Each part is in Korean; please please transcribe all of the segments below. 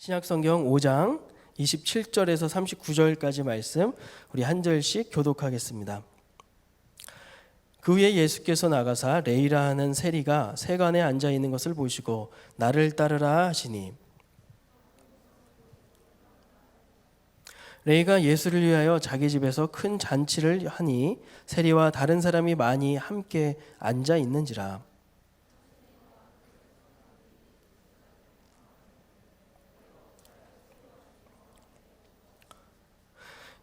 신약성경 5장 27절에서 39절까지 말씀 우리 한 절씩 교독하겠습니다. 그 후에 예수께서 나가사 레이라 하는 세리가 세간에 앉아 있는 것을 보시고 나를 따르라 하시니, 레이가 예수를 위하여 자기 집에서 큰 잔치를 하니 세리와 다른 사람이 많이 함께 앉아 있는지라.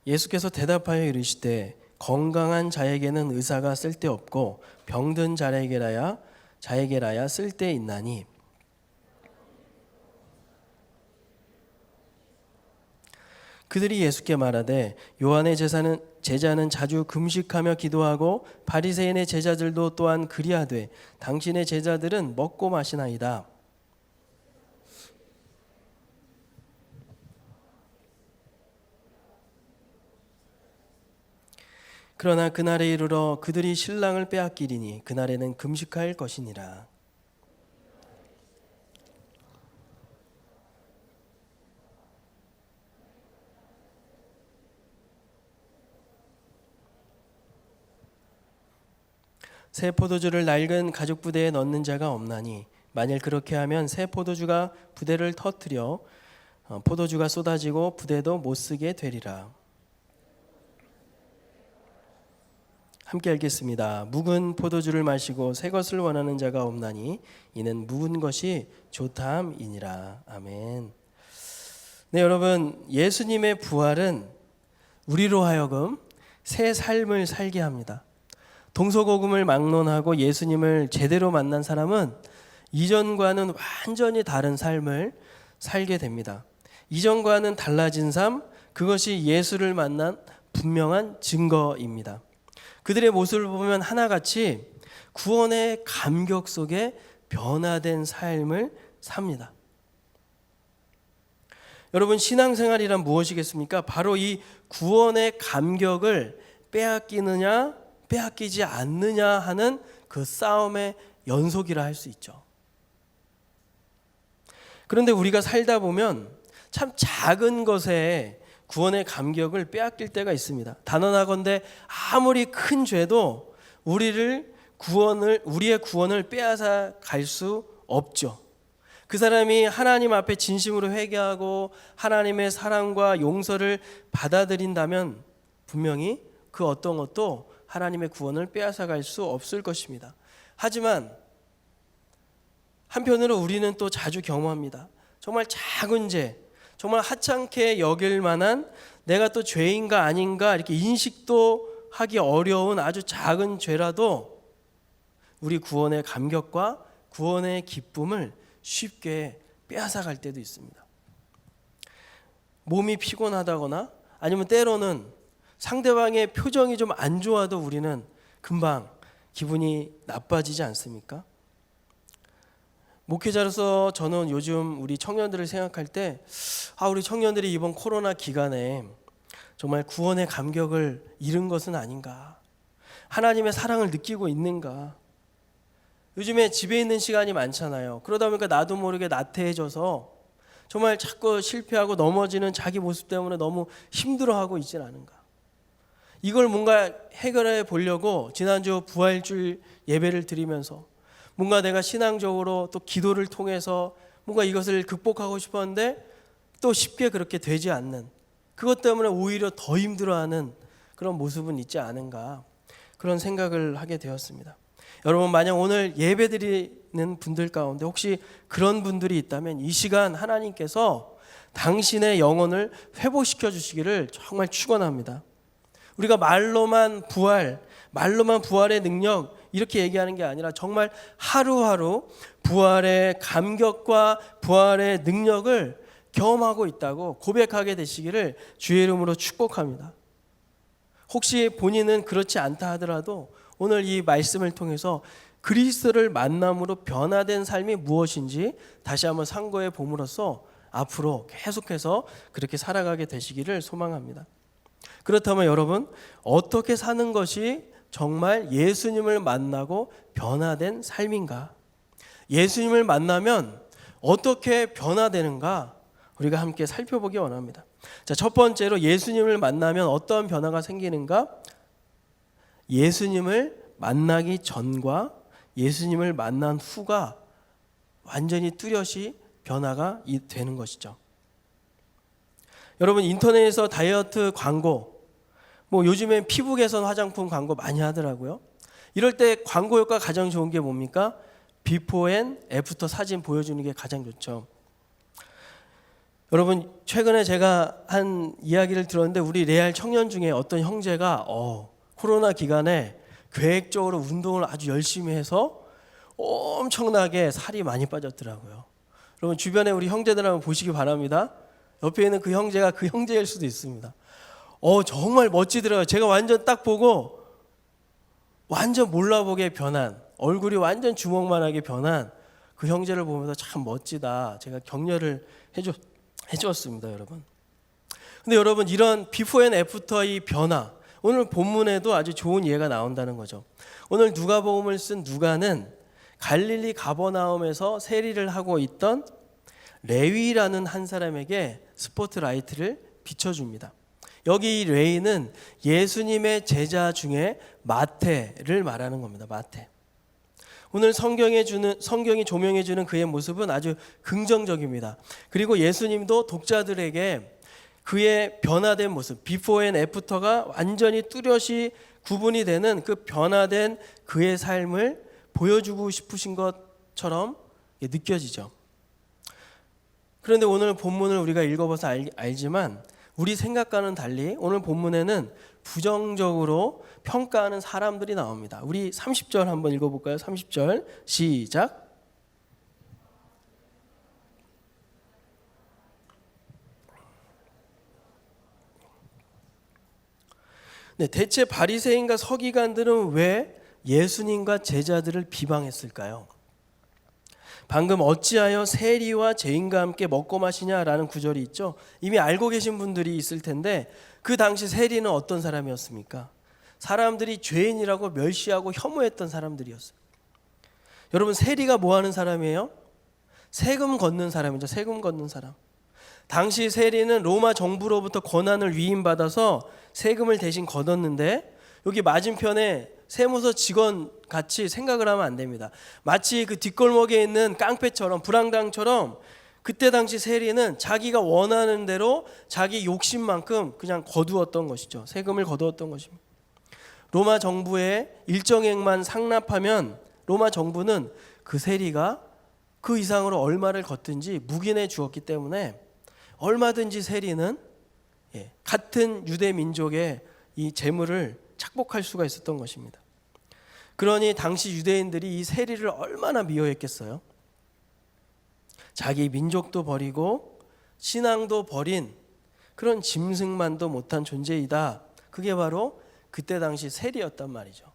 예수께서 대답하여 이르시되 건강한 자에게는 의사가 쓸데없고 병든 자에게라야 쓸데있나니, 그들이 예수께 말하되 요한의 제자는 자주 금식하며 기도하고 바리새인의 제자들도 또한 그리하되 당신의 제자들은 먹고 마시나이다. 그러나 그날에 이르러 그들이 신랑을 빼앗기리니 그날에는 금식할 것이니라. 새 포도주를 낡은 가죽 부대에 넣는 자가 없나니 만일 그렇게 하면 새 포도주가 부대를 터뜨려 포도주가 쏟아지고 부대도 못 쓰게 되리라. 함께 읽겠습니다. 묵은 포도주를 마시고 새 것을 원하는 자가 없나니 이는 묵은 것이 좋다함이니라. 아멘. 네, 여러분, 예수님의 부활은 우리로 하여금 새 삶을 살게 합니다. 동서고금을 막론하고 예수님을 제대로 만난 사람은 이전과는 완전히 다른 삶을 살게 됩니다. 이전과는 달라진 삶, 그것이 예수를 만난 분명한 증거입니다. 그들의 모습을 보면 하나같이 구원의 감격 속에 변화된 삶을 삽니다. 여러분, 신앙생활이란 무엇이겠습니까? 바로 이 구원의 감격을 빼앗기느냐 빼앗기지 않느냐 하는 그 싸움의 연속이라 할 수 있죠. 그런데 우리가 살다 보면 참 작은 것에 구원의 감격을 빼앗길 때가 있습니다. 단언하건대 아무리 큰 죄도 우리의 구원을 빼앗아 갈 수 없죠. 그 사람이 하나님 앞에 진심으로 회개하고 하나님의 사랑과 용서를 받아들인다면 분명히 그 어떤 것도 하나님의 구원을 빼앗아 갈 수 없을 것입니다. 하지만 한편으로 우리는 또 자주 경험합니다. 정말 작은 죄, 정말 하찮게 여길 만한, 내가 또 죄인가 아닌가 이렇게 인식도 하기 어려운 아주 작은 죄라도 우리 구원의 감격과 구원의 기쁨을 쉽게 빼앗아 갈 때도 있습니다. 몸이 피곤하다거나 아니면 때로는 상대방의 표정이 좀 안 좋아도 우리는 금방 기분이 나빠지지 않습니까? 목회자로서 저는 요즘 우리 청년들을 생각할 때 우리 청년들이 이번 코로나 기간에 정말 구원의 감격을 잃은 것은 아닌가, 하나님의 사랑을 느끼고 있는가. 요즘에 집에 있는 시간이 많잖아요. 그러다 보니까 나도 모르게 나태해져서 정말 자꾸 실패하고 넘어지는 자기 모습 때문에 너무 힘들어하고 있진 않은가. 이걸 뭔가 해결해 보려고 지난주 부활주일 예배를 드리면서 뭔가 내가 신앙적으로 또 기도를 통해서 뭔가 이것을 극복하고 싶었는데 또 쉽게 그렇게 되지 않는, 그것 때문에 오히려 더 힘들어하는 그런 모습은 있지 않은가, 그런 생각을 하게 되었습니다. 여러분, 만약 오늘 예배 드리는 분들 가운데 혹시 그런 분들이 있다면 이 시간 하나님께서 당신의 영혼을 회복시켜 주시기를 정말 축원합니다. 우리가 말로만 부활의 능력 이렇게 얘기하는 게 아니라 정말 하루하루 부활의 감격과 부활의 능력을 경험하고 있다고 고백하게 되시기를 주의 이름으로 축복합니다. 혹시 본인은 그렇지 않다 하더라도 오늘 이 말씀을 통해서 그리스도를 만남으로 변화된 삶이 무엇인지 다시 한번 상고해 봄으로써 앞으로 계속해서 그렇게 살아가게 되시기를 소망합니다. 그렇다면 여러분, 어떻게 사는 것이 정말 예수님을 만나고 변화된 삶인가? 예수님을 만나면 어떻게 변화되는가? 우리가 함께 살펴보기 원합니다. 자, 첫 번째로 예수님을 만나면 어떠한 변화가 생기는가? 예수님을 만나기 전과 예수님을 만난 후가 완전히 뚜렷이 변화가 되는 것이죠. 여러분, 인터넷에서 다이어트 광고, 요즘엔 피부 개선 화장품 광고 많이 하더라고요. 이럴 때 광고 효과 가장 좋은 게 뭡니까? 비포 앤 애프터 사진 보여주는 게 가장 좋죠. 여러분, 최근에 제가 한 이야기를 들었는데 우리 레알 청년 중에 어떤 형제가 코로나 기간에 계획적으로 운동을 아주 열심히 해서 엄청나게 살이 많이 빠졌더라고요. 여러분, 주변에 우리 형제들 한번 보시기 바랍니다. 옆에 있는 그 형제가 그 형제일 수도 있습니다. 정말 멋지더라고요. 제가 완전 딱 보고 완전 몰라보게 변한, 얼굴이 완전 주먹만하게 변한 그 형제를 보면서 참 멋지다, 제가 격려를 해주었습니다, 여러분. 근데 여러분, 이런 비포 앤 애프터의 변화, 오늘 본문에도 아주 좋은 예가 나온다는 거죠. 오늘 누가복음을 쓴 누가는 갈릴리 가버나움에서 세리를 하고 있던 레위라는 한 사람에게 스포트라이트를 비춰줍니다. 여기 이 레위는 예수님의 제자 중에 마태를 말하는 겁니다. 마태. 오늘 성경이 조명해주는 그의 모습은 아주 긍정적입니다. 그리고 예수님도 독자들에게 그의 변화된 모습, 비포 앤 애프터가 완전히 뚜렷이 구분이 되는 그 변화된 그의 삶을 보여주고 싶으신 것처럼 느껴지죠. 그런데 오늘 본문을 우리가 읽어봐서 알지만 우리 생각과는 달리 오늘 본문에는 부정적으로 평가하는 사람들이 나옵니다. 우리 30절 한번 읽어볼까요? 30절 시작. 네, 대체 바리새인과 서기관들은 왜 예수님과 제자들을 비방했을까요? 방금 어찌하여 세리와 죄인과 함께 먹고 마시냐라는 구절이 있죠. 이미 알고 계신 분들이 있을 텐데 그 당시 세리는 어떤 사람이었습니까? 사람들이 죄인이라고 멸시하고 혐오했던 사람들이었어요. 여러분, 세리가 뭐 하는 사람이에요? 세금 걷는 사람이죠. 세금 걷는 사람. 당시 세리는 로마 정부로부터 권한을 위임받아서 세금을 대신 걷었는데 여기 맞은편에 세무서 직원 같이 생각을 하면 안 됩니다. 마치 그 뒷골목에 있는 깡패처럼, 불황당처럼 그때 당시 세리는 자기가 원하는 대로 자기 욕심만큼 그냥 거두었던 것이죠. 세금을 거두었던 것입니다. 로마 정부의 일정액만 상납하면 로마 정부는 그 세리가 그 이상으로 얼마를 걷든지 묵인해 주었기 때문에 얼마든지 세리는 같은 유대 민족의 이 재물을 착복할 수가 있었던 것입니다. 그러니 당시 유대인들이 이 세리를 얼마나 미워했겠어요? 자기 민족도 버리고 신앙도 버린 그런 짐승만도 못한 존재이다. 그게 바로 그때 당시 세리였단 말이죠.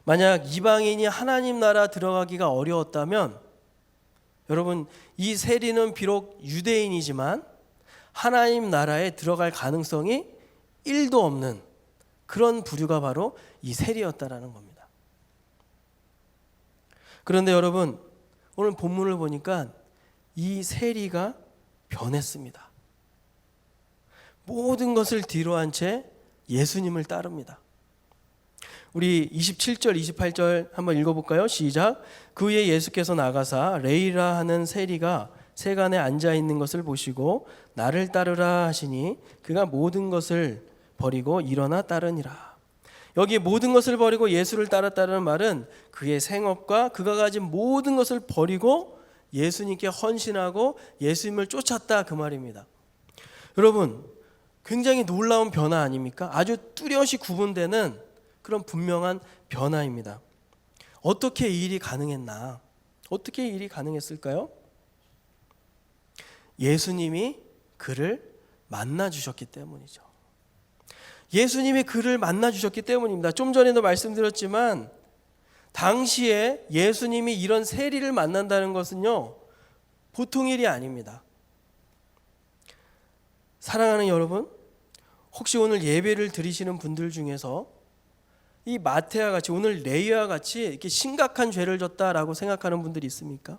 만약 이방인이 하나님 나라 들어가기가 어려웠다면 여러분, 이 세리는 비록 유대인이지만 하나님 나라에 들어갈 가능성이 1도 없는 그런 부류가 바로 이 세리였다라는 겁니다. 그런데 여러분, 오늘 본문을 보니까 이 세리가 변했습니다. 모든 것을 뒤로 한 채 예수님을 따릅니다. 우리 27절, 28절 한번 읽어볼까요? 시작. 그 후에 예수께서 나가사 레이라 하는 세리가 세간에 앉아 있는 것을 보시고 나를 따르라 하시니 그가 모든 것을 버리고 일어나 따르니라. 여기 모든 것을 버리고 예수를 따랐다는 말은 그의 생업과 그가 가진 모든 것을 버리고 예수님께 헌신하고 예수님을 쫓았다, 그 말입니다. 여러분, 굉장히 놀라운 변화 아닙니까? 아주 뚜렷이 구분되는 그런 분명한 변화입니다. 어떻게 이 일이 가능했나? 어떻게 이 일이 가능했을까요? 예수님이 그를 만나 주셨기 때문이죠. 예수님이 그를 만나 주셨기 때문입니다. 좀 전에도 말씀드렸지만 당시에 예수님이 이런 세리를 만난다는 것은요, 보통 일이 아닙니다. 사랑하는 여러분, 혹시 오늘 예배를 드리시는 분들 중에서 이 마태와 같이, 오늘 레위와 같이 이렇게 심각한 죄를 졌다라고 생각하는 분들이 있습니까?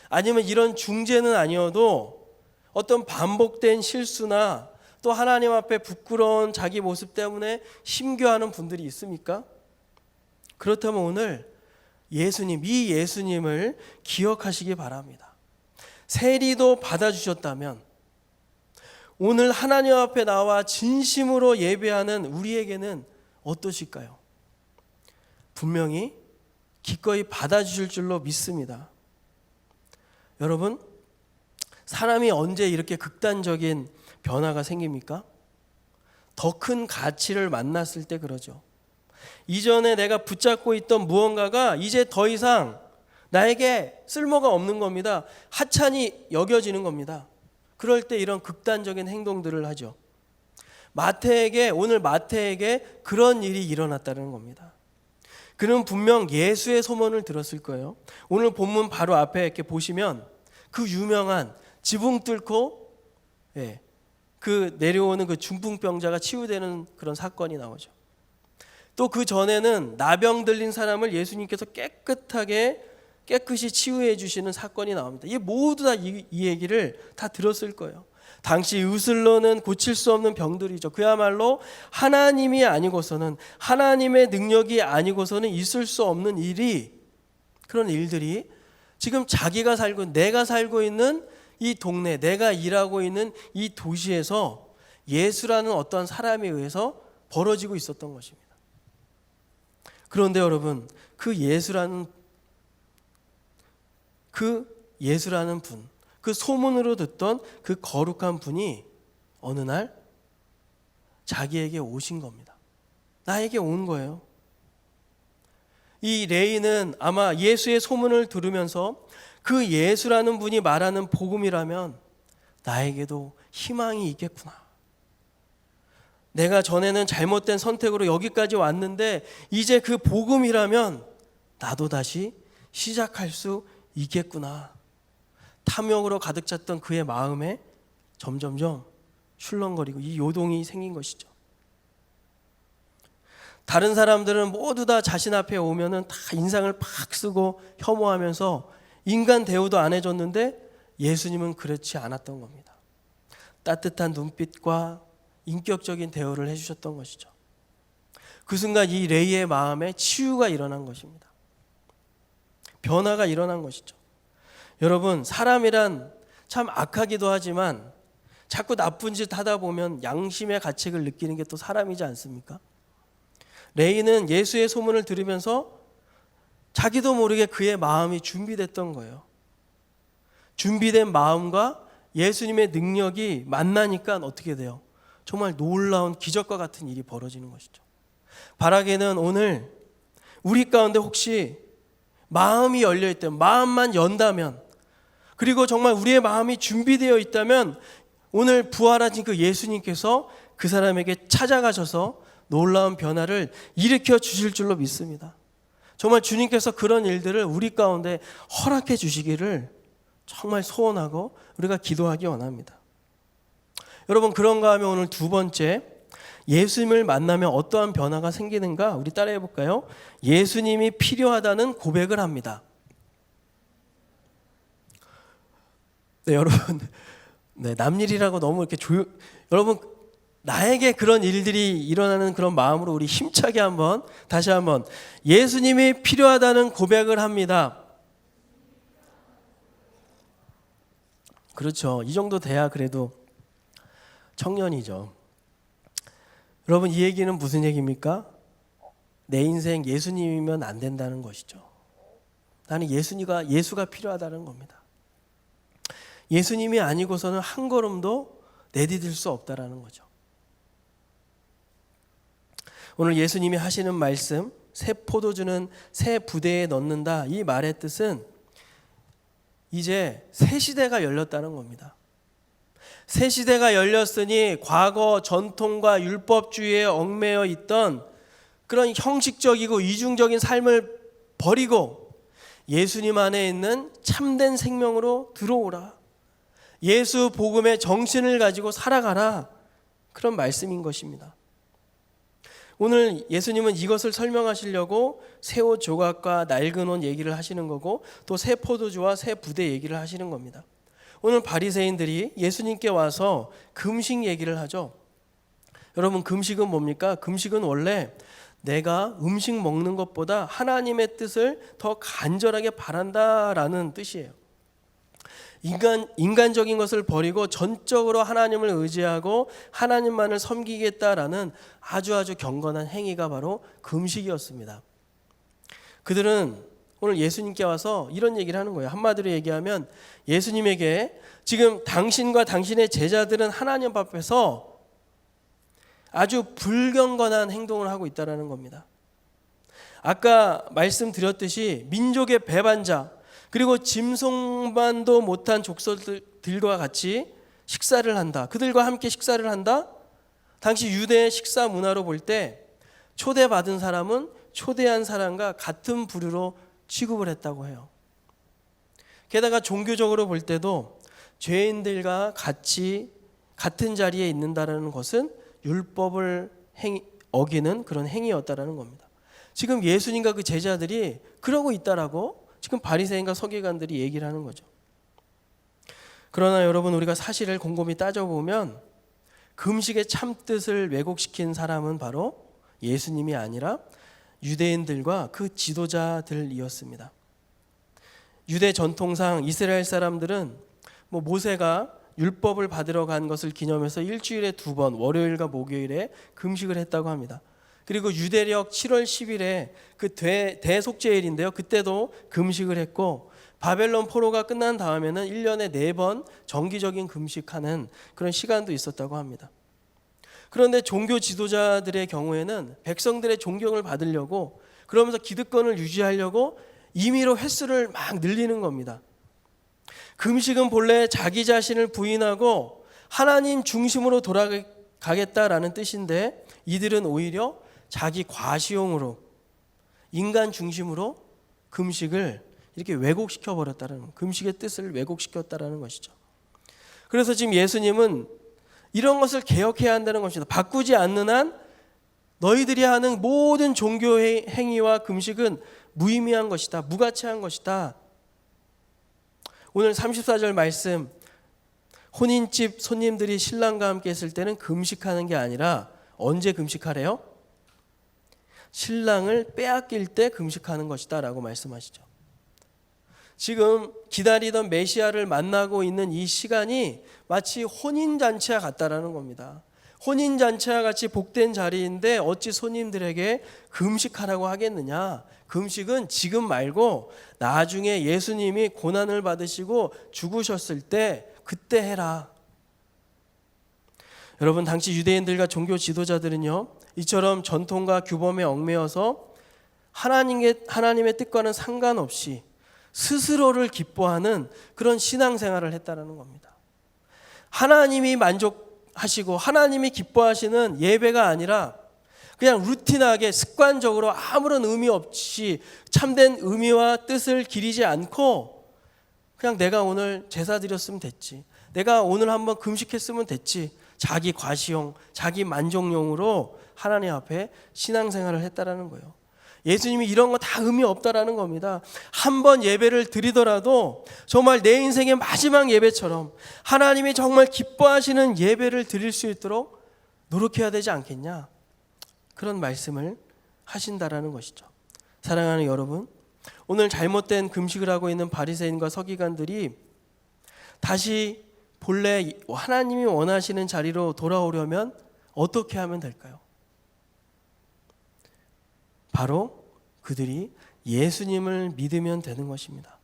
아니면 이런 중재는 아니어도 어떤 반복된 실수나 또 하나님 앞에 부끄러운 자기 모습 때문에 심겨하는 분들이 있습니까? 그렇다면 오늘 이 예수님을 기억하시기 바랍니다. 세리도 받아주셨다면 오늘 하나님 앞에 나와 진심으로 예배하는 우리에게는 어떠실까요? 분명히 기꺼이 받아주실 줄로 믿습니다. 여러분, 사람이 언제 이렇게 극단적인 변화가 생깁니까? 더 큰 가치를 만났을 때 그러죠. 이전에 내가 붙잡고 있던 무언가가 이제 더 이상 나에게 쓸모가 없는 겁니다. 하찮이 여겨지는 겁니다. 그럴 때 이런 극단적인 행동들을 하죠. 오늘 마태에게 그런 일이 일어났다는 겁니다. 그는 분명 예수의 소문을 들었을 거예요. 오늘 본문 바로 앞에 이렇게 보시면 그 유명한 지붕 뚫고 그 내려오는 그 중풍병자가 치유되는 그런 사건이 나오죠. 또 그 전에는 나병 들린 사람을 예수님께서 깨끗이 치유해 주시는 사건이 나옵니다. 이게 모두 다 이 얘기를 다 들었을 거예요. 당시 의술로는 고칠 수 없는 병들이죠. 그야말로 하나님이 아니고서는, 하나님의 능력이 아니고서는 있을 수 없는 그런 일들이 지금 내가 살고 있는 이 동네, 내가 일하고 있는 이 도시에서 예수라는 어떤 사람에 의해서 벌어지고 있었던 것입니다. 그런데 여러분, 그 예수라는 분, 그 소문으로 듣던 그 거룩한 분이 어느 날 자기에게 오신 겁니다. 나에게 온 거예요. 이 레이는 아마 예수의 소문을 들으면서 그 예수라는 분이 말하는 복음이라면 나에게도 희망이 있겠구나. 내가 전에는 잘못된 선택으로 여기까지 왔는데 이제 그 복음이라면 나도 다시 시작할 수 있겠구나. 탐욕으로 가득 찼던 그의 마음에 점점점 출렁거리고 이 요동이 생긴 것이죠. 다른 사람들은 모두 다 자신 앞에 오면은 다 인상을 팍 쓰고 혐오하면서 인간 대우도 안 해줬는데 예수님은 그렇지 않았던 겁니다. 따뜻한 눈빛과 인격적인 대우를 해주셨던 것이죠. 그 순간 이 레이의 마음에 치유가 일어난 것입니다. 변화가 일어난 것이죠. 여러분, 사람이란 참 악하기도 하지만 자꾸 나쁜 짓 하다 보면 양심의 가책을 느끼는 게 또 사람이지 않습니까? 레이는 예수의 소문을 들으면서 자기도 모르게 그의 마음이 준비됐던 거예요. 준비된 마음과 예수님의 능력이 만나니까 어떻게 돼요? 정말 놀라운 기적과 같은 일이 벌어지는 것이죠. 바라기는 오늘 우리 가운데 혹시 마음이 열려있다면, 마음만 연다면, 그리고 정말 우리의 마음이 준비되어 있다면 오늘 부활하신 그 예수님께서 그 사람에게 찾아가셔서 놀라운 변화를 일으켜 주실 줄로 믿습니다. 정말 주님께서 그런 일들을 우리 가운데 허락해 주시기를 정말 소원하고 우리가 기도하기 원합니다. 여러분, 그런가 하면 오늘 두 번째, 예수님을 만나면 어떠한 변화가 생기는가 우리 따라해 볼까요? 예수님이 필요하다는 고백을 합니다. 네, 여러분, 남일이라고 너무 이렇게 여러분, 나에게 그런 일들이 일어나는 그런 마음으로 우리 힘차게 다시 한번 예수님이 필요하다는 고백을 합니다. 그렇죠. 이 정도 돼야 그래도 청년이죠. 여러분, 이 얘기는 무슨 얘기입니까? 내 인생 예수님이면 안 된다는 것이죠. 나는 예수가 필요하다는 겁니다. 예수님이 아니고서는 한 걸음도 내디딜 수 없다라는 거죠. 오늘 예수님이 하시는 말씀, 새 포도주는 새 부대에 넣는다, 이 말의 뜻은 이제 새 시대가 열렸다는 겁니다. 새 시대가 열렸으니 과거 전통과 율법주의에 얽매여 있던 그런 형식적이고 이중적인 삶을 버리고 예수님 안에 있는 참된 생명으로 들어오라. 예수 복음의 정신을 가지고 살아가라. 그런 말씀인 것입니다. 오늘 예수님은 이것을 설명하시려고 새 옷 조각과 낡은 옷 얘기를 하시는 거고 또 새 포도주와 새 부대 얘기를 하시는 겁니다. 오늘 바리새인들이 예수님께 와서 금식 얘기를 하죠. 여러분, 금식은 뭡니까? 금식은 원래 내가 음식 먹는 것보다 하나님의 뜻을 더 간절하게 바란다라는 뜻이에요. 인간적인 것을 버리고 전적으로 하나님을 의지하고 하나님만을 섬기겠다라는 아주 경건한 행위가 바로 금식이었습니다. 그들은 오늘 예수님께 와서 이런 얘기를 하는 거예요. 한마디로 얘기하면 예수님에게 지금 당신과 당신의 제자들은 하나님 앞에서 아주 불경건한 행동을 하고 있다는 겁니다. 아까 말씀드렸듯이 민족의 배반자 그리고 짐승만도 못한 족속들과 같이 식사를 한다. 그들과 함께 식사를 한다. 당시 유대의 식사 문화로 볼 때 초대받은 사람은 초대한 사람과 같은 부류로 취급을 했다고 해요. 게다가 종교적으로 볼 때도 죄인들과 같이 같은 자리에 있는다는 것은 율법을 어기는 그런 행위였다는 겁니다. 지금 예수님과 그 제자들이 그러고 있다라고 지금 바리새인과 서기관들이 얘기를 하는 거죠. 그러나 여러분, 우리가 사실을 곰곰이 따져보면 금식의 참뜻을 왜곡시킨 사람은 바로 예수님이 아니라 유대인들과 그 지도자들이었습니다. 유대 전통상 이스라엘 사람들은 모세가 율법을 받으러 간 것을 기념해서 일주일에 2번 월요일과 목요일에 금식을 했다고 합니다. 그리고 유대력 7월 10일에 그 대속죄일인데요. 그때도 금식을 했고 바벨론 포로가 끝난 다음에는 1년에 4번 정기적인 금식하는 그런 시간도 있었다고 합니다. 그런데 종교 지도자들의 경우에는 백성들의 존경을 받으려고 그러면서 기득권을 유지하려고 임의로 횟수를 막 늘리는 겁니다. 금식은 본래 자기 자신을 부인하고 하나님 중심으로 돌아가겠다라는 뜻인데 이들은 오히려 자기 과시용으로 인간 중심으로 금식을 이렇게 왜곡시켜 버렸다는, 금식의 뜻을 왜곡시켰다라는 것이죠. 그래서 지금 예수님은 이런 것을 개혁해야 한다는 것입니다. 바꾸지 않는 한 너희들이 하는 모든 종교 행위와 금식은 무의미한 것이다, 무가치한 것이다. 오늘 34절 말씀, 혼인집 손님들이 신랑과 함께 있을 때는 금식하는 게 아니라 언제 금식하래요? 신랑을 빼앗길 때 금식하는 것이다 라고 말씀하시죠. 지금 기다리던 메시아를 만나고 있는 이 시간이 마치 혼인잔치와 같다라는 겁니다. 혼인잔치와 같이 복된 자리인데 어찌 손님들에게 금식하라고 하겠느냐. 금식은 지금 말고 나중에 예수님이 고난을 받으시고 죽으셨을 때 그때 해라. 여러분, 당시 유대인들과 종교 지도자들은요, 이처럼 전통과 규범에 얽매여서 하나님의 뜻과는 상관없이 스스로를 기뻐하는 그런 신앙생활을 했다는 겁니다. 하나님이 만족하시고 하나님이 기뻐하시는 예배가 아니라 그냥 루틴하게 습관적으로 아무런 의미 없이 참된 의미와 뜻을 기리지 않고 그냥 내가 오늘 제사 드렸으면 됐지, 내가 오늘 한번 금식했으면 됐지, 자기 과시용, 자기 만족용으로 하나님 앞에 신앙생활을 했다라는 거예요. 예수님이 이런 거 다 의미 없다라는 겁니다. 한 번 예배를 드리더라도 정말 내 인생의 마지막 예배처럼 하나님이 정말 기뻐하시는 예배를 드릴 수 있도록 노력해야 되지 않겠냐, 그런 말씀을 하신다라는 것이죠. 사랑하는 여러분, 오늘 잘못된 금식을 하고 있는 바리새인과 서기관들이 다시 본래 하나님이 원하시는 자리로 돌아오려면 어떻게 하면 될까요? 바로 그들이 예수님을 믿으면 되는 것입니다.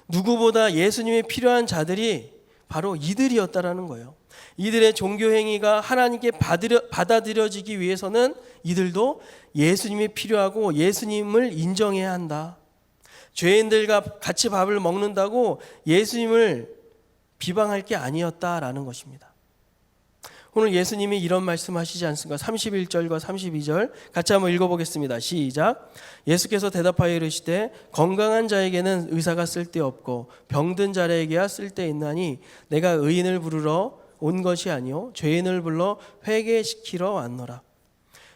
누구보다 예수님이 필요한 자들이 바로 이들이었다라는 거예요. 이들의 종교 행위가 하나님께 받아들여지기 위해서는 이들도 예수님이 필요하고 예수님을 인정해야 한다. 죄인들과 같이 밥을 먹는다고 예수님을 비방할 게 아니었다라는 것입니다. 오늘 예수님이 이런 말씀하시지 않습니까? 31절과 32절 같이 한번 읽어보겠습니다. 시작. 예수께서 대답하여 이르시되 건강한 자에게는 의사가 쓸데없고 병든 자에게야 쓸데있나니 내가 의인을 부르러 온 것이 아니요 죄인을 불러 회개시키러 왔노라.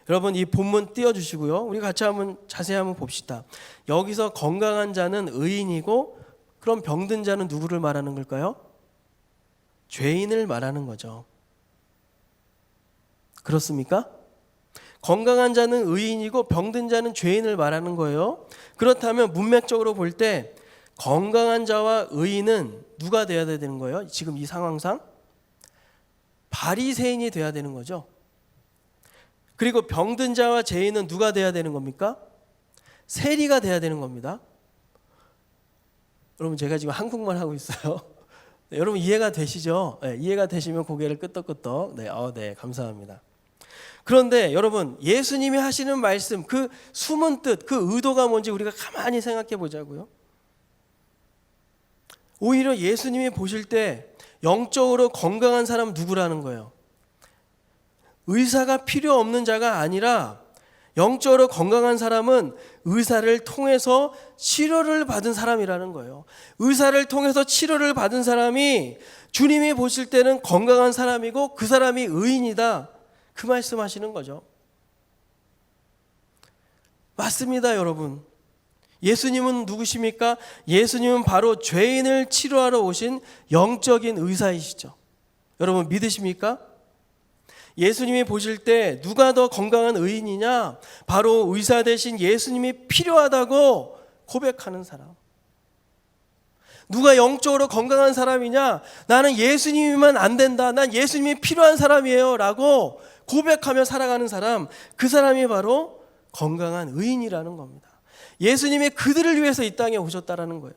여러분 이 본문 띄워주시고요. 우리 같이 한번 자세히 한번 봅시다. 여기서 건강한 자는 의인이고 그럼 병든 자는 누구를 말하는 걸까요? 죄인을 말하는 거죠. 그렇습니까? 건강한 자는 의인이고 병든 자는 죄인을 말하는 거예요. 그렇다면 문맥적으로 볼 때 건강한 자와 의인은 누가 돼야 되는 거예요? 지금 이 상황상 바리새인이 돼야 되는 거죠. 그리고 병든 자와 죄인은 누가 돼야 되는 겁니까? 세리가 돼야 되는 겁니다. 여러분 제가 지금 한국말 하고 있어요. 네, 여러분 이해가 되시죠? 네, 이해가 되시면 고개를 끄덕끄덕. 네, 감사합니다. 그런데 여러분 예수님이 하시는 말씀 그 숨은 뜻, 그 의도가 뭔지 우리가 가만히 생각해 보자고요. 오히려 예수님이 보실 때 영적으로 건강한 사람 누구라는 거예요? 의사가 필요 없는 자가 아니라 영적으로 건강한 사람은 의사를 통해서 치료를 받은 사람이라는 거예요. 의사를 통해서 치료를 받은 사람이 주님이 보실 때는 건강한 사람이고 그 사람이 의인이다. 그 말씀하시는 거죠. 맞습니다, 여러분. 예수님은 누구십니까? 예수님은 바로 죄인을 치료하러 오신 영적인 의사이시죠. 여러분 믿으십니까? 예수님이 보실 때 누가 더 건강한 의인이냐? 바로 의사 대신 예수님이 필요하다고 고백하는 사람. 누가 영적으로 건강한 사람이냐? 나는 예수님이면 안 된다. 난 예수님이 필요한 사람이에요 라고 고백하며 살아가는 사람, 그 사람이 바로 건강한 의인이라는 겁니다. 예수님이 그들을 위해서 이 땅에 오셨다라는 거예요.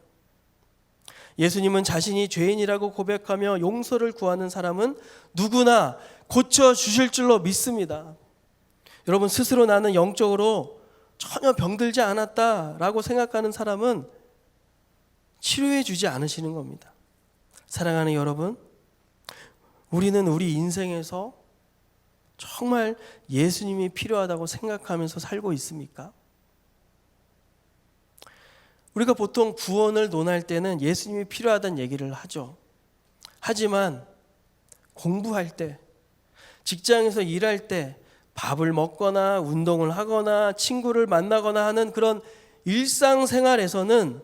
예수님은 자신이 죄인이라고 고백하며 용서를 구하는 사람은 누구나 고쳐주실 줄로 믿습니다. 여러분 스스로 나는 영적으로 전혀 병들지 않았다라고 생각하는 사람은 치료해 주지 않으시는 겁니다. 사랑하는 여러분, 우리는 우리 인생에서 정말 예수님이 필요하다고 생각하면서 살고 있습니까? 우리가 보통 구원을 논할 때는 예수님이 필요하다는 얘기를 하죠. 하지만 공부할 때, 직장에서 일할 때, 밥을 먹거나 운동을 하거나 친구를 만나거나 하는 그런 일상생활에서는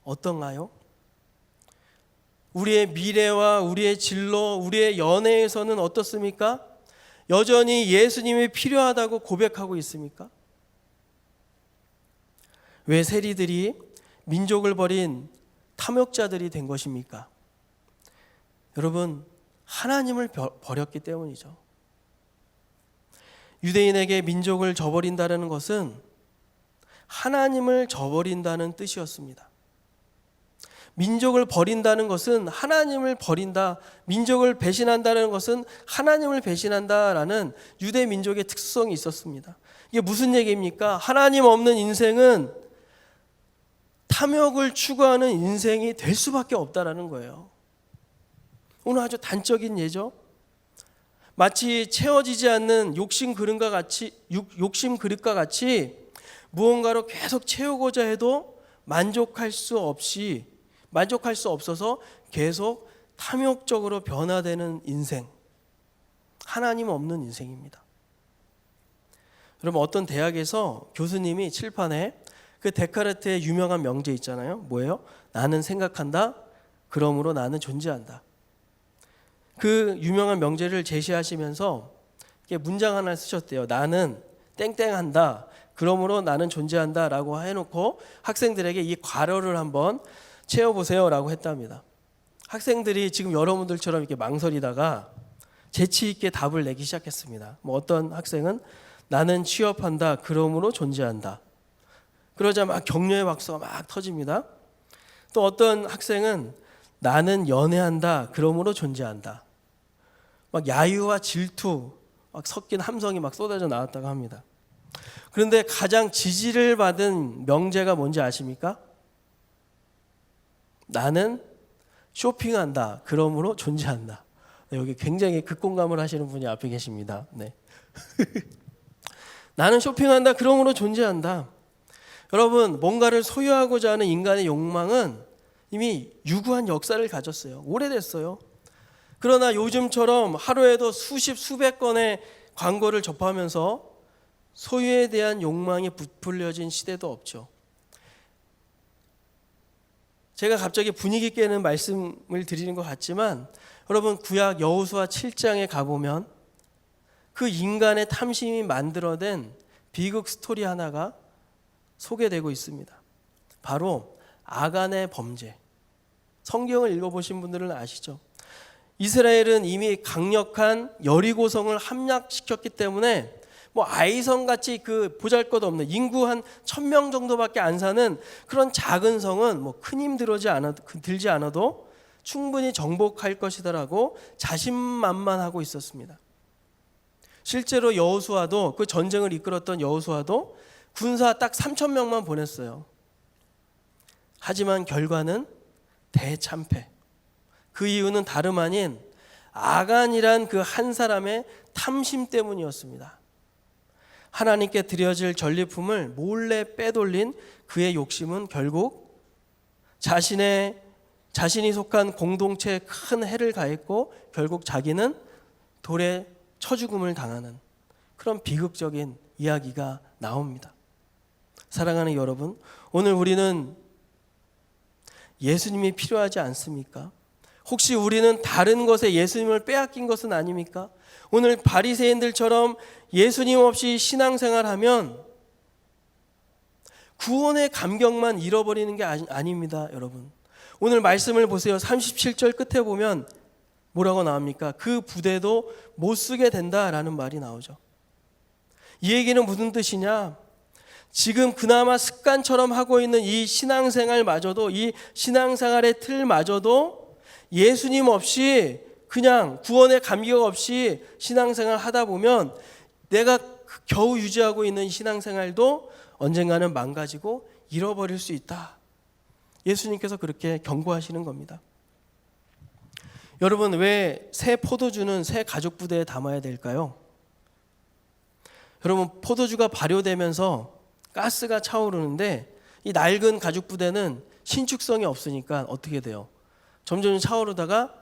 어떤가요? 우리의 미래와 우리의 진로, 우리의 연애에서는 어떻습니까? 여전히 예수님이 필요하다고 고백하고 있습니까? 왜 세리들이 민족을 버린 탐욕자들이 된 것입니까? 여러분, 하나님을 버렸기 때문이죠. 유대인에게 민족을 저버린다는 것은 하나님을 저버린다는 뜻이었습니다. 민족을 버린다는 것은 하나님을 버린다, 민족을 배신한다는 것은 하나님을 배신한다라는 유대 민족의 특성이 있었습니다. 이게 무슨 얘기입니까? 하나님 없는 인생은 탐욕을 추구하는 인생이 될 수밖에 없다라는 거예요. 오늘 아주 단적인 예죠. 마치 채워지지 않는 욕심 그릇과 같이 무언가로 계속 채우고자 해도 만족할 수 없어서 계속 탐욕적으로 변화되는 인생, 하나님 없는 인생입니다. 여러분 어떤 대학에서 교수님이 칠판에 그 데카르트의 유명한 명제 있잖아요. 뭐예요? 나는 생각한다. 그러므로 나는 존재한다. 그 유명한 명제를 제시하시면서 문장 하나 쓰셨대요. 나는 땡땡한다. 그러므로 나는 존재한다 라고 해놓고 학생들에게 이 괄호를 한번 채워보세요 라고 했답니다. 학생들이 지금 여러분들처럼 이렇게 망설이다가 재치 있게 답을 내기 시작했습니다. 어떤 학생은 나는 취업한다. 그러므로 존재한다. 그러자 막 격려의 박수가 막 터집니다. 또 어떤 학생은 나는 연애한다. 그러므로 존재한다. 막 야유와 질투 막 섞인 함성이 막 쏟아져 나왔다고 합니다. 그런데 가장 지지를 받은 명제가 뭔지 아십니까? 나는 쇼핑한다. 그러므로 존재한다. 네, 여기 굉장히 극공감을 하시는 분이 앞에 계십니다. 네. 나는 쇼핑한다. 그러므로 존재한다. 여러분 뭔가를 소유하고자 하는 인간의 욕망은 이미 유구한 역사를 가졌어요. 오래됐어요. 그러나 요즘처럼 하루에도 수십 수백 건의 광고를 접하면서 소유에 대한 욕망이 부풀려진 시대도 없죠. 제가 갑자기 분위기 깨는 말씀을 드리는 것 같지만 여러분, 구약 여호수아 7장에 가보면 그 인간의 탐심이 만들어낸 비극 스토리 하나가 소개되고 있습니다. 바로 아간의 범죄. 성경을 읽어보신 분들은 아시죠? 이스라엘은 이미 강력한 여리고성을 함락시켰기 때문에 아이성같이 그 보잘것없는 인구 한 1000명 정도밖에 안 사는 그런 작은 성은 큰 힘 들지 않아도 충분히 정복할 것이다라고 자신만만하고 있었습니다. 실제로 여호수아도, 그 전쟁을 이끌었던 여호수아도 군사 딱 3000명만 보냈어요. 하지만 결과는 대참패. 그 이유는 다름 아닌 아간이란 그 한 사람의 탐심 때문이었습니다. 하나님께 드려질 전리품을 몰래 빼돌린 그의 욕심은 결국 자신이 속한 공동체에 큰 해를 가했고 결국 자기는 돌에 쳐 죽음을 당하는 그런 비극적인 이야기가 나옵니다. 사랑하는 여러분, 오늘 우리는 예수님이 필요하지 않습니까? 혹시 우리는 다른 것에 예수님을 빼앗긴 것은 아닙니까? 오늘 바리새인들처럼 예수님 없이 신앙생활하면 구원의 감격만 잃어버리는 게 아닙니다, 여러분. 오늘 말씀을 보세요. 37절 끝에 보면 뭐라고 나옵니까? 그 부대도 못 쓰게 된다라는 말이 나오죠. 이 얘기는 무슨 뜻이냐? 지금 그나마 습관처럼 하고 있는 이 신앙생활마저도, 이 신앙생활의 틀마저도 예수님 없이 그냥 구원의 감격 없이 신앙생활 하다 보면 내가 겨우 유지하고 있는 신앙생활도 언젠가는 망가지고 잃어버릴 수 있다. 예수님께서 그렇게 경고하시는 겁니다. 여러분, 왜 새 포도주는 새 가죽 부대에 담아야 될까요? 여러분, 포도주가 발효되면서 가스가 차오르는데 이 낡은 가죽 부대는 신축성이 없으니까 어떻게 돼요? 점점 차오르다가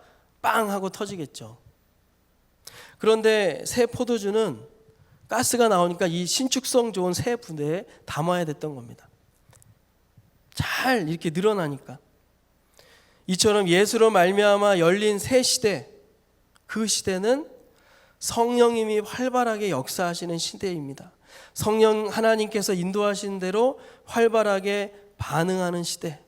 빵 하고 터지겠죠. 그런데 새 포도주는 가스가 나오니까 이 신축성 좋은 새 부대에 담아야 됐던 겁니다. 잘 이렇게 늘어나니까. 이처럼 예수로 말미암아 열린 새 시대, 그 시대는 성령님이 활발하게 역사하시는 시대입니다. 성령 하나님께서 인도하신 대로 활발하게 반응하는 시대.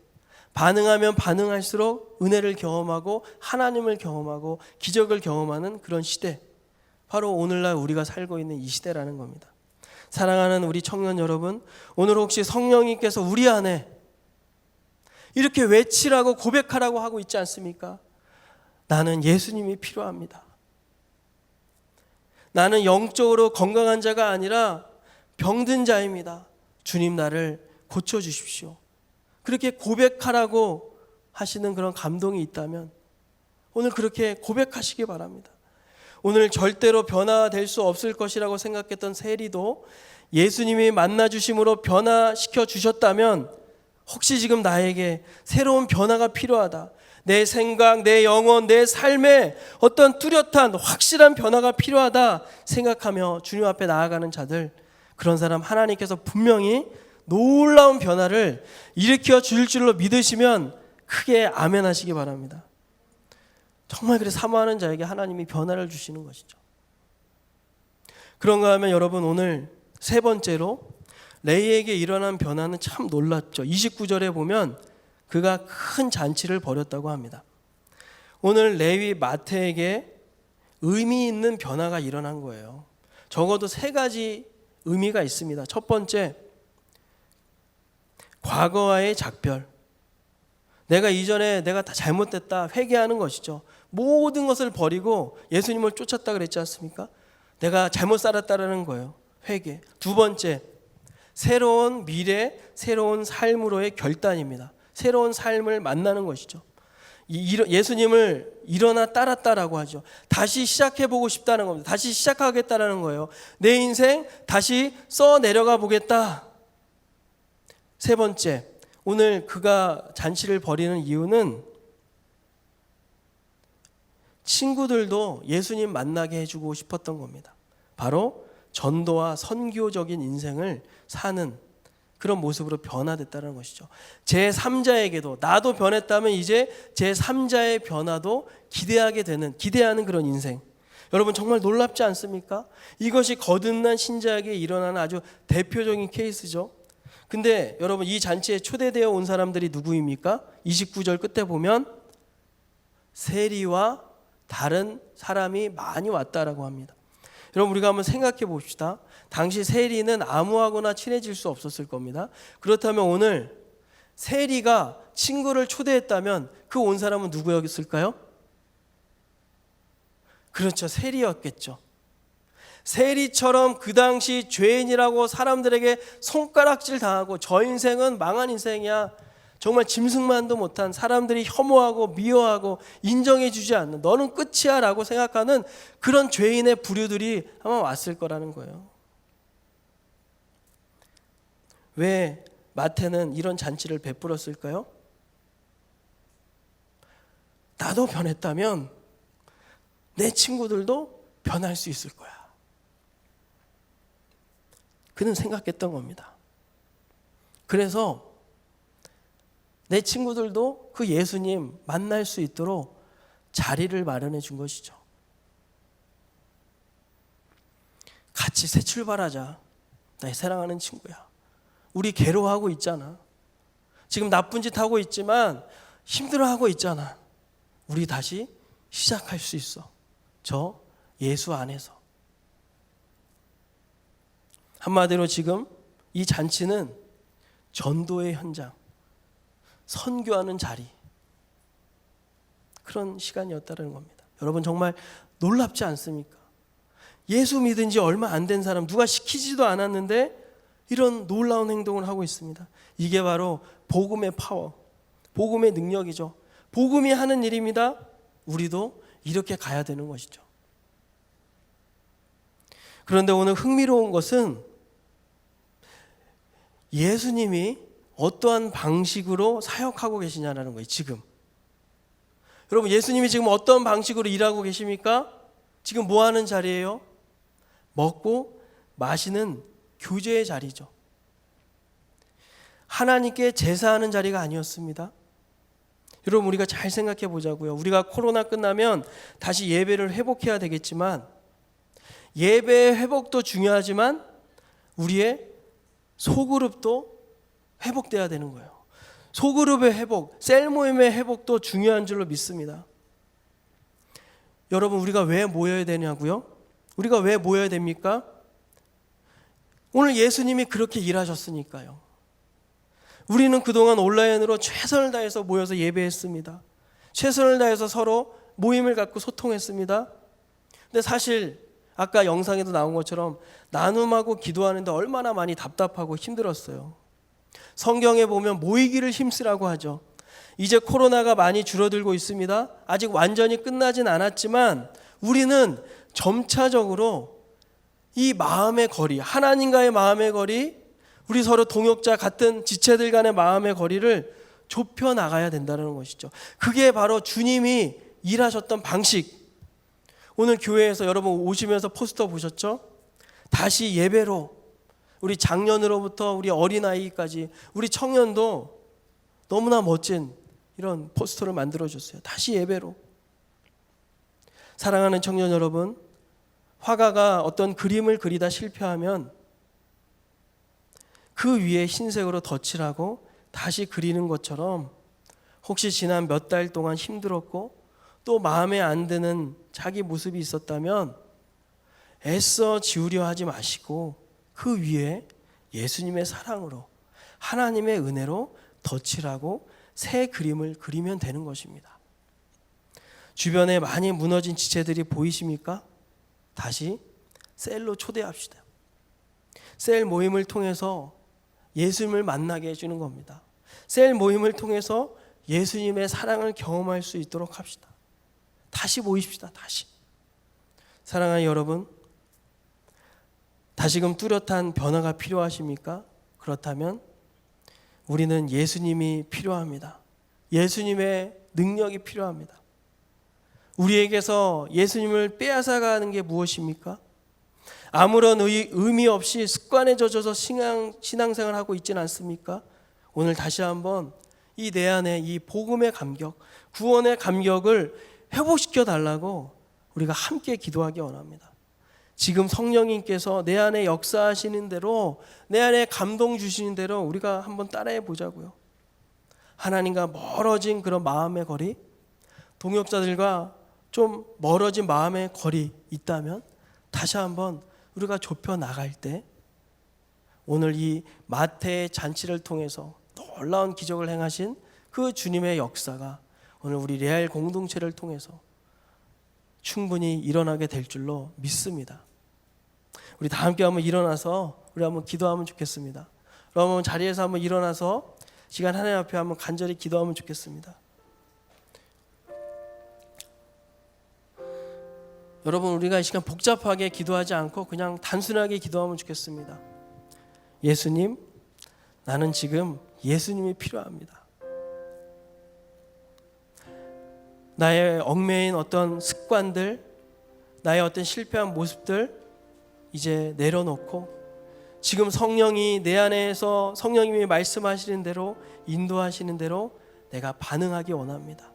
반응하면 반응할수록 은혜를 경험하고 하나님을 경험하고 기적을 경험하는 그런 시대. 바로 오늘날 우리가 살고 있는 이 시대라는 겁니다. 사랑하는 우리 청년 여러분, 오늘 혹시 성령님께서 우리 안에 이렇게 외치라고 고백하라고 하고 있지 않습니까? 나는 예수님이 필요합니다. 나는 영적으로 건강한 자가 아니라 병든 자입니다. 주님, 나를 고쳐주십시오. 그렇게 고백하라고 하시는 그런 감동이 있다면 오늘 그렇게 고백하시기 바랍니다. 오늘 절대로 변화될 수 없을 것이라고 생각했던 세리도 예수님이 만나주심으로 변화시켜 주셨다면 혹시 지금 나에게 새로운 변화가 필요하다, 내 생각, 내 영혼, 내 삶에 어떤 뚜렷한 확실한 변화가 필요하다 생각하며 주님 앞에 나아가는 자들, 그런 사람 하나님께서 분명히 놀라운 변화를 일으켜 줄 줄로 믿으시면 크게 아멘 하시기 바랍니다. 정말 그래 사모하는 자에게 하나님이 변화를 주시는 것이죠. 그런가 하면 여러분, 오늘 세 번째로 레위에게 일어난 변화는 참 놀랐죠. 29절에 보면 그가 큰 잔치를 벌였다고 합니다. 오늘 레위 마태에게 의미 있는 변화가 일어난 거예요. 적어도 세 가지 의미가 있습니다. 첫 번째, 과거와의 작별. 내가 이전에 내가 다 잘못됐다 회개하는 것이죠. 모든 것을 버리고 예수님을 쫓았다 그랬지 않습니까? 내가 잘못 살았다라는 거예요. 회개. 두 번째, 새로운 미래, 새로운 삶으로의 결단입니다. 새로운 삶을 만나는 것이죠. 예수님을 일어나 따랐다라고 하죠. 다시 시작해보고 싶다는 겁니다. 다시 시작하겠다라는 거예요. 내 인생 다시 써 내려가 보겠다. 세 번째, 오늘 그가 잔치를 벌이는 이유는 친구들도 예수님 만나게 해주고 싶었던 겁니다. 바로 전도와 선교적인 인생을 사는 그런 모습으로 변화됐다는 것이죠. 제3자에게도 나도 변했다면 이제 제3자의 변화도 기대하는 그런 인생. 여러분 정말 놀랍지 않습니까? 이것이 거듭난 신자에게 일어나는 아주 대표적인 케이스죠. 근데 여러분 이 잔치에 초대되어 온 사람들이 누구입니까? 29절 끝에 보면 세리와 다른 사람이 많이 왔다라고 합니다. 여러분 우리가 한번 생각해 봅시다. 당시 세리는 아무하고나 친해질 수 없었을 겁니다. 그렇다면 오늘 세리가 친구를 초대했다면 그 온 사람은 누구였을까요? 그렇죠. 세리였겠죠. 세리처럼 그 당시 죄인이라고 사람들에게 손가락질 당하고 저 인생은 망한 인생이야, 정말 짐승만도 못한, 사람들이 혐오하고 미워하고 인정해주지 않는, 너는 끝이야 라고 생각하는 그런 죄인의 부류들이 아마 왔을 거라는 거예요. 왜 마태는 이런 잔치를 베풀었을까요? 나도 변했다면 내 친구들도 변할 수 있을 거야. 그는 생각했던 겁니다. 그래서 내 친구들도 그 예수님 만날 수 있도록 자리를 마련해 준 것이죠. 같이 새 출발하자. 나 사랑하는 친구야. 우리 괴로워하고 있잖아. 지금 나쁜 짓 하고 있지만 힘들어하고 있잖아. 우리 다시 시작할 수 있어. 저 예수 안에서. 한마디로 지금 이 잔치는 전도의 현장, 선교하는 자리, 그런 시간이었다는 겁니다. 여러분 정말 놀랍지 않습니까? 예수 믿은 지 얼마 안 된 사람, 누가 시키지도 않았는데 이런 놀라운 행동을 하고 있습니다. 이게 바로 복음의 파워, 복음의 능력이죠. 복음이 하는 일입니다. 우리도 이렇게 가야 되는 것이죠. 그런데 오늘 흥미로운 것은 예수님이 어떠한 방식으로 사역하고 계시냐라는 거예요. 지금 여러분 예수님이 지금 어떤 방식으로 일하고 계십니까? 지금 뭐 하는 자리예요? 먹고 마시는 교제의 자리죠. 하나님께 제사하는 자리가 아니었습니다. 여러분 우리가 잘 생각해 보자고요. 우리가 코로나 끝나면 다시 예배를 회복해야 되겠지만 예배의 회복도 중요하지만 우리의 소그룹도 회복돼야 되는 거예요. 소그룹의 회복, 셀 모임의 회복도 중요한 줄로 믿습니다. 여러분 우리가 왜 모여야 되냐고요? 우리가 왜 모여야 됩니까? 오늘 예수님이 그렇게 일하셨으니까요. 우리는 그동안 온라인으로 최선을 다해서 모여서 예배했습니다. 최선을 다해서 서로 모임을 갖고 소통했습니다. 근데 사실 아까 영상에도 나온 것처럼 나눔하고 기도하는데 얼마나 많이 답답하고 힘들었어요. 성경에 보면 모이기를 힘쓰라고 하죠. 이제 코로나가 많이 줄어들고 있습니다. 아직 완전히 끝나진 않았지만 우리는 점차적으로 이 마음의 거리, 하나님과의 마음의 거리, 우리 서로 동역자 같은 지체들 간의 마음의 거리를 좁혀 나가야 된다는 것이죠. 그게 바로 주님이 일하셨던 방식. 오늘 교회에서 여러분 오시면서 포스터 보셨죠? 다시 예배로, 우리 장년으로부터 우리 어린아이까지 우리 청년도 너무나 멋진 이런 포스터를 만들어줬어요. 다시 예배로. 사랑하는 청년 여러분, 화가가 어떤 그림을 그리다 실패하면 그 위에 흰색으로 덧칠하고 다시 그리는 것처럼 혹시 지난 몇 달 동안 힘들었고 또 마음에 안 드는 자기 모습이 있었다면 애써 지우려 하지 마시고 그 위에 예수님의 사랑으로, 하나님의 은혜로 덧칠하고 새 그림을 그리면 되는 것입니다. 주변에 많이 무너진 지체들이 보이십니까? 다시 셀로 초대합시다. 셀 모임을 통해서 예수님을 만나게 해주는 겁니다. 셀 모임을 통해서 예수님의 사랑을 경험할 수 있도록 합시다. 다시 모입시다. 다시. 사랑하는 여러분, 다시금 뚜렷한 변화가 필요하십니까? 그렇다면 우리는 예수님이 필요합니다. 예수님의 능력이 필요합니다. 우리에게서 예수님을 빼앗아가는 게 무엇입니까? 아무런 의미 없이 습관에 젖어서 신앙생활을 하고 있지는 않습니까? 오늘 다시 한번 이 내 안에 이 복음의 감격, 구원의 감격을 회복시켜 달라고 우리가 함께 기도하기 원합니다. 지금 성령님께서 내 안에 역사하시는 대로, 내 안에 감동 주시는 대로 우리가 한번 따라해 보자고요. 하나님과 멀어진 그런 마음의 거리, 동역자들과 좀 멀어진 마음의 거리 있다면 다시 한번 우리가 좁혀 나갈 때 오늘 이 마태의 잔치를 통해서 놀라운 기적을 행하신 그 주님의 역사가 오늘 우리 레알 공동체를 통해서 충분히 일어나게 될 줄로 믿습니다. 우리 다 함께 한번 일어나서 우리 한번 기도하면 좋겠습니다. 여러분 자리에서 한번 일어나서 시간 하나님 앞에 한번 간절히 기도하면 좋겠습니다. 여러분 우리가 이 시간 복잡하게 기도하지 않고 그냥 단순하게 기도하면 좋겠습니다. 예수님, 나는 지금 예수님이 필요합니다. 나의 얽매인 어떤 습관들, 나의 어떤 실패한 모습들 이제 내려놓고 지금 성령이 내 안에서 성령님이 말씀하시는 대로 인도하시는 대로 내가 반응하기 원합니다.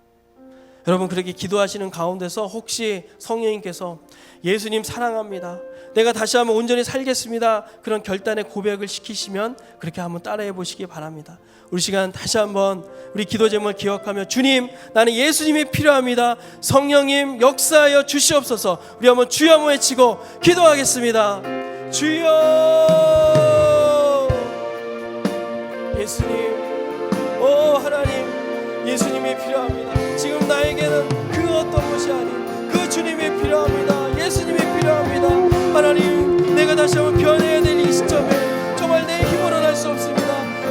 여러분 그렇게 기도하시는 가운데서 혹시 성령님께서 예수님 사랑합니다, 내가 다시 한번 온전히 살겠습니다, 그런 결단의 고백을 시키시면 그렇게 한번 따라해 보시기 바랍니다. 우리 시간 다시 한번 우리 기도 제목을 기억하며 주님, 나는 예수님이 필요합니다, 성령님 역사하여 주시옵소서. 우리 한번 주여 한번 외치고 기도하겠습니다. 주여, 예수님, 오 하나님, 예수님이 필요합니다. 지금 나에게는 그 어떤 것이 아닌 그 주님이 필요합니다. 예수님이 필요합니다. 하나님, 내가 다시 한번 변해야 될 이 시점에 정말 내 힘으로는 할 수 없습니다.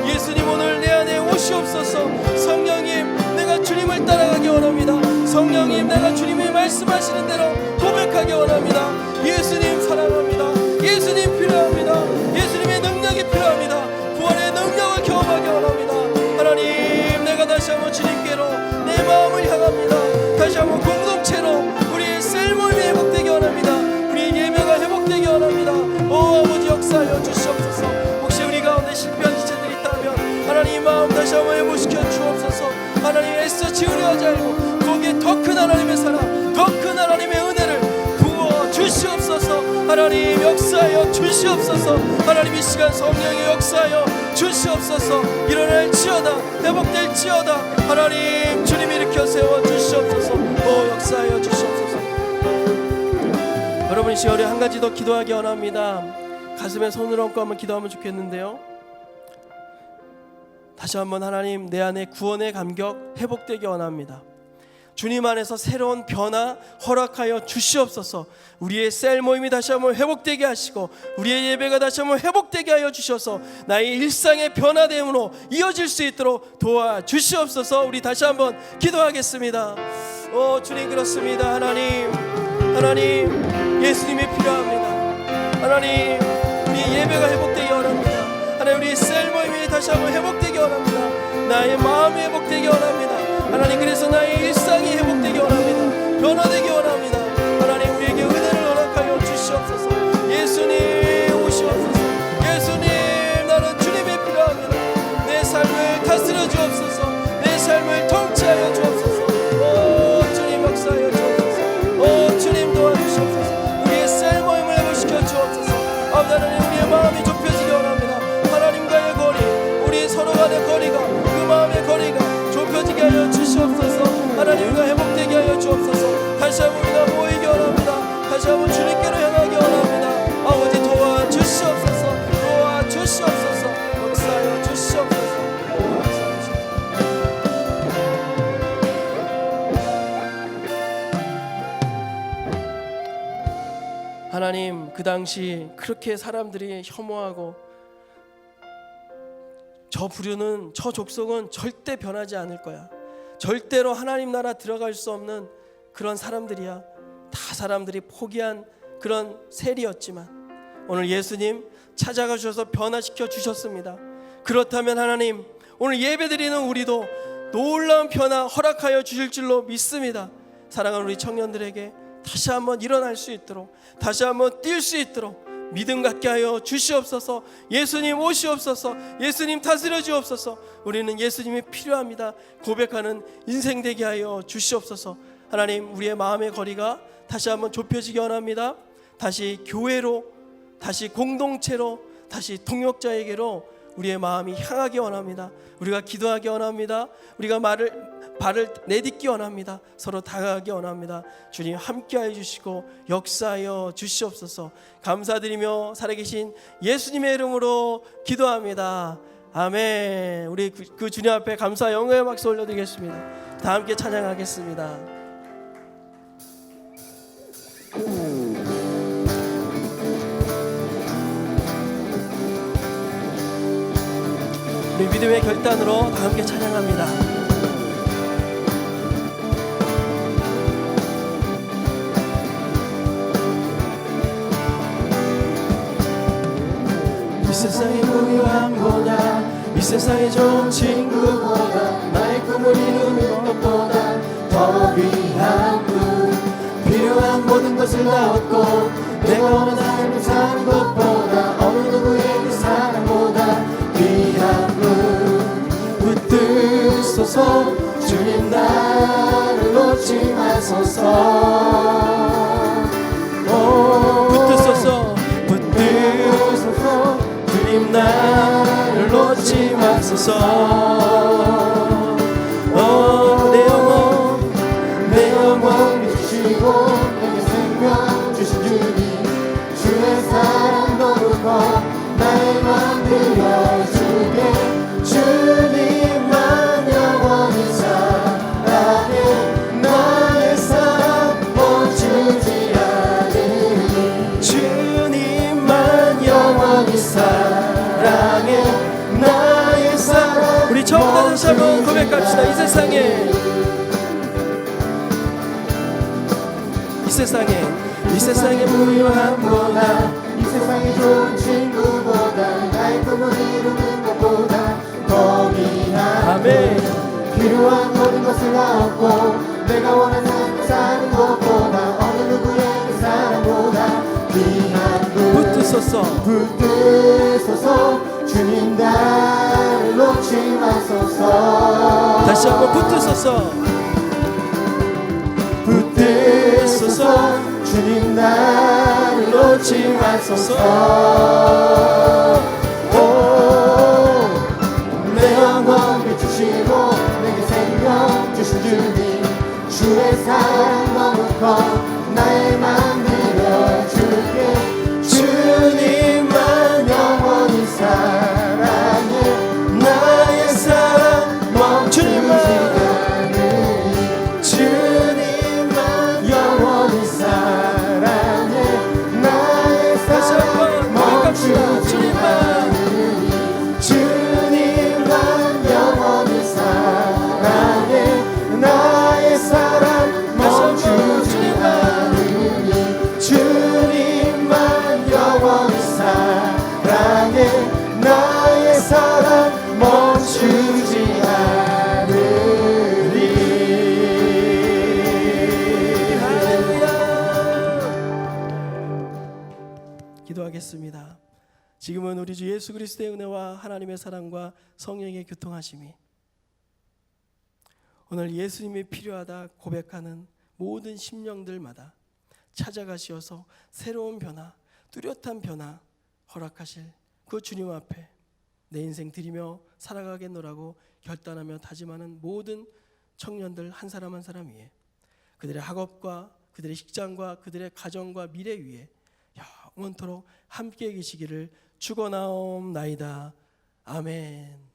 예수님 오늘 내 안에 오시옵소서. 성령님, 내가 주님을 따라가기 원합니다. 성령님, 내가 주님이 말씀하시는 대로 고백하기 원합니다. 예수님 사랑합니다. 예수님 필요합니다. 예수님의 능력이 필요합니다. 구원의 능력을 경험하기 원합니다. 하나님, 내가 다시 한번 주님께로 내 마음을 향합니다. 다시 한번 공동체로 우리의 셀모임이 회복되기 원합니다. 우리의 예배가 회복되기 원합니다. 오 아버지 역사하여 주시옵소서. 혹시 우리 가운데 실패한 지체들이 있다면 하나님 마음 다시 한번 회복시켜 주옵소서. 하나님 애써 지으려 하지 말고 거기에 더 큰 하나님의 사랑, 더 큰 하나님의 은혜를 부어 주시옵소서. 하나님 역사하여 주시옵소서. 하나님 이 시간 성령의 역사하여 주시옵소서. 일어날지어다, 회복될지어다. 하나님 주님 일으켜 세워 주시옵소서. 오 역사하여 주시옵소서. 여러분 이 시간에 한 가지 더 기도하기 원합니다. 가슴에 손을 얹고 한번 기도하면 좋겠는데요. 다시 한번 하나님, 내 안에 구원의 감격 회복되기 원합니다. 주님 안에서 새로운 변화 허락하여 주시옵소서. 우리의 셀 모임이 다시 한번 회복되게 하시고 우리의 예배가 다시 한번 회복되게 하여 주셔서 나의 일상의 변화됨으로 이어질 수 있도록 도와주시옵소서. 우리 다시 한번 기도하겠습니다. 오 주님, 그렇습니다. 하나님 예수님이 필요합니다. 하나님, 우리 예배가 회복되기 원합니다. 하나님, 우리 셀 모임이 다시 한번 회복되기 원합니다. 나의 마음이 회복되기 원합니다. 하나님, 그래서 나의 일상이 회복되기 원합니다. 변화되기 원합니다. 하나님, 우리에게 은혜를 허락하여 주시옵소서. 예수님 오시옵소서. 예수님, 나는 주님이 필요합니다. 내 삶을 다스려 주옵소서. 내 삶을 통치하여 주옵소서. 오 주님 역사하여 주옵소서. 오 주님 도와주시옵소서. 우리의 셀 모임을 회복시켜 주옵소서. 하나님, 우리의 마음이 좁혀지기 원합니다. 하나님과의 거리, 우리 서로 간의 거리가, 그 마음의 거리가 좁혀지게 하여 주시옵소서. 하나님, 우리가 회복되게 하여 주옵소서. 다시 한번 우리가 모이기 원합니다. 다시 한번 주님께로 향하기 원합니다. 아버지 도와주시옵소서. 도와주시옵소서. 역사하여 주시옵소서. 하나님, 그 당시 그렇게 사람들이 혐오하고 저 부류는, 저 족속은 절대 변하지 않을 거야, 절대로 하나님 나라 들어갈 수 없는 그런 사람들이야, 다 사람들이 포기한 그런 셀이었지만 오늘 예수님 찾아가 주셔서 변화시켜 주셨습니다. 그렇다면 하나님, 오늘 예배드리는 우리도 놀라운 변화 허락하여 주실 줄로 믿습니다. 사랑하는 우리 청년들에게 다시 한번 일어날 수 있도록, 다시 한번 뛸 수 있도록, 믿음 갖게 하여 주시옵소서. 예수님 오시옵소서. 예수님 다스려 주옵소서. 우리는 예수님이 필요합니다 고백하는 인생 되게 하여 주시옵소서. 하나님, 우리의 마음의 거리가 다시 한번 좁혀지기 원합니다. 다시 교회로, 다시 공동체로, 다시 동역자에게로 우리의 마음이 향하기 원합니다. 우리가 기도하기 원합니다. 우리가 발을 내딛기 원합니다. 서로 다가가기 원합니다. 주님 함께하여 주시고 역사하여 주시옵소서. 감사드리며 살아계신 예수님의 이름으로 기도합니다. 아멘. 우리 그 주님 앞에 감사 영광의 박수 올려드리겠습니다. 다 함께 찬양하겠습니다. 우리 믿음의 결단으로 다 함께 찬양합니다. 이 세상의 부유함보다, 이 세상의 좋은 친구보다, 나의 꿈을 이루는 것보다 더 귀한 분, 필요한 모든 것을 다 얻고 내가 원하는 삶을 사는 것보다 어느 누구에게 사랑보다 귀한 분, 붙드소서. 주님 나를 놓지 마소서. 붙드소서. 붙드소서. 주님 나를 놓지 마소서. 내 영혼 비추시고 내게 생명 주신 주님, 주의 사랑 거룩한 나의 맘 들려주게. 주님만 영원히 사랑해, 나의 사랑 멈추지 않으니. 주님만 영원히 사랑해, 나의 사랑. 우리 처음부터 다시 한번 고백합시다. 이 세상에 무유함보다, 이 세상의 좋은 친구보다, 나의 꿈을 이루는 것보다 더 귀한 아멘. 필요한 모든 것을 다 얻고 내가 원하는 삶을 사는 것보다 어느 누구의 사랑보다 귀한 분, 붙드소서. 붙드소서. 주님 나를 놓지 마소서. 다시 한번 붙드소서. 붙드소서. 주님 나를 놓지 마소서. 내 영혼 비추시고 내게 생명 주신 주님, 주의 사랑 너무 커 나의 맘 들려줄게. 주님만 영원히 사랑해, 나의 사랑 멈추지 않으니. 주님만 영원히 사랑해, 나의 사랑 멈추지 않으니. 주님만 영원히 사랑해, 나의 사랑 멈추지 않으니. 주님만 영원히 사랑해, 나의 사랑 멈추지 않으니. 기도하겠습니다. 지금은 우리 주 예수 그리스도의 은혜와 하나님의 사랑과 성령의 교통하심이 오늘 예수님이 필요하다 고백하는 모든 심령들마다 찾아가시어서 새로운 변화, 뚜렷한 변화 허락하실 그 주님 앞에 내 인생 드리며 살아가겠노라고 결단하며 다짐하는 모든 청년들 한 사람 한 사람 위에, 그들의 학업과 그들의 직장과 그들의 가정과 미래 위에 영원토록 함께 계시기를 축원하옵나이다. 아멘.